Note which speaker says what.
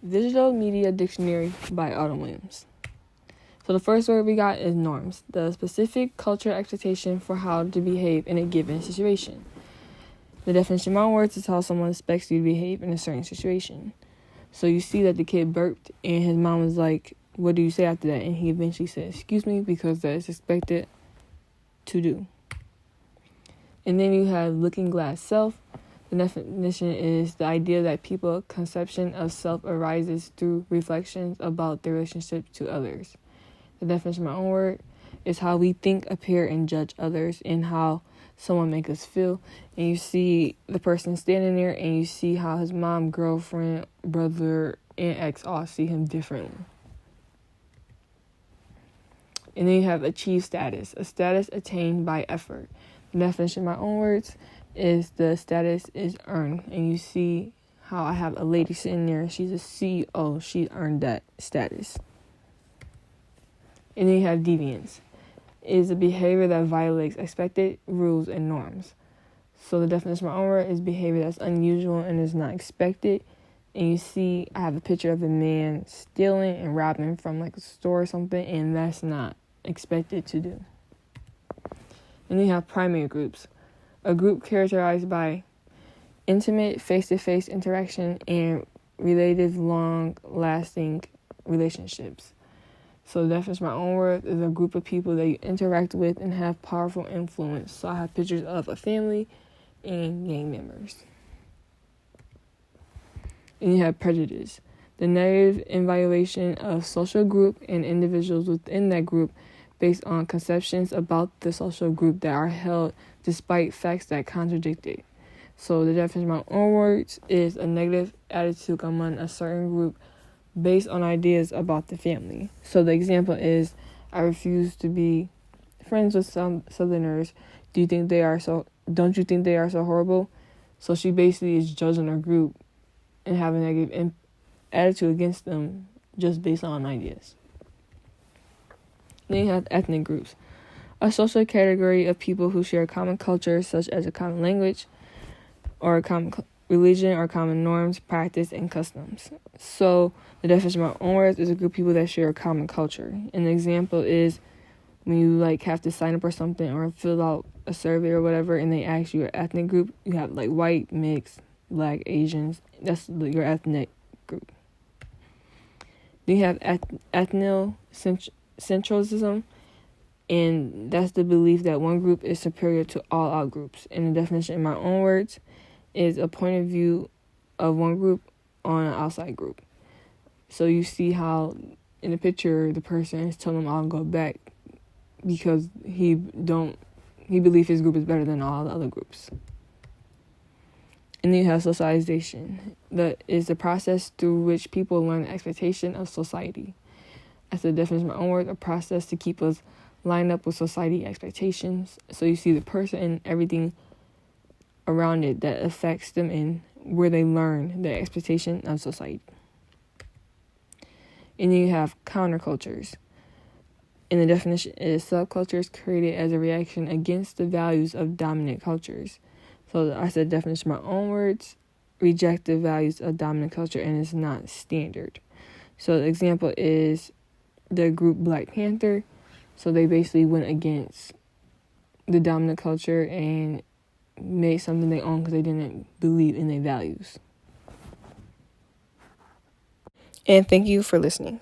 Speaker 1: Digital Media Dictionary by Autumn Williams. So the first word we got is norms, the specific cultural expectation for how to behave in a given situation. The definition of my words is how someone expects you to behave in a certain situation. So you see that the kid burped and his mom was like, what do you say after that? And he eventually said, excuse me, because that is expected to do. And then you have looking glass self. The definition is the idea that people's conception of self arises through reflections about their relationship to others. The definition of my own word is how we think, appear, and judge others and how someone makes us feel. And you see the person standing there and you see how his mom, girlfriend, brother, and ex all see him differently. And then you have achieve status, a status attained by effort. The definition of my own words is the status is earned. And you see how I have a lady sitting there. She's a CEO. She earned that status. And then you have deviance. It is a behavior that violates expected rules and norms. So the definition of my own word is behavior that's unusual and is not expected. And you see I have a picture of a man stealing and robbing from like a store or something, and that's not expected to do. And then you have primary groups. A group characterized by intimate face-to-face interaction and relative long-lasting relationships. So the definition of my own word is a group of people that you interact with and have powerful influence. So I have pictures of a family and gang members. And you have prejudice, the negative in violation of social group and individuals within that group based on conceptions about the social group that are held despite facts that contradict it. So the definition of my own words is a negative attitude among a certain group based on ideas about the family. So the example is, I refuse to be friends with some Southerners. Don't you think they are so horrible? So she basically is judging her group and having a negative attitude against them just based on ideas. Then you have ethnic groups, a social category of people who share common culture, such as a common language, or a common religion, or common norms, practice, and customs. So the definition of my own words is a group of people that share a common culture. An example is when you have to sign up or something or fill out a survey or whatever, and they ask you your ethnic group. You have white, mixed, black, Asians. That's your ethnic group. Then you have Ethnocentrism, and that's the belief that one group is superior to all outgroups. And the definition in my own words is a point of view of one group on an outside group. So you see how in the picture the person is telling them I'll go back because he believes his group is better than all the other groups. And then you have socialization. That is the process through which people learn the expectation of society. As the definition of my own word, a process to keep us lined up with society expectations. So you see the person and everything around it that affects them and where they learn the expectation of society. And then you have countercultures. And the definition is subcultures created as a reaction against the values of dominant cultures. So I said definition of my own words, reject the values of dominant culture and is not standard. So the example is the group Black Panther. So they basically went against the dominant culture and made something they own because they didn't believe in their values. And thank you for listening.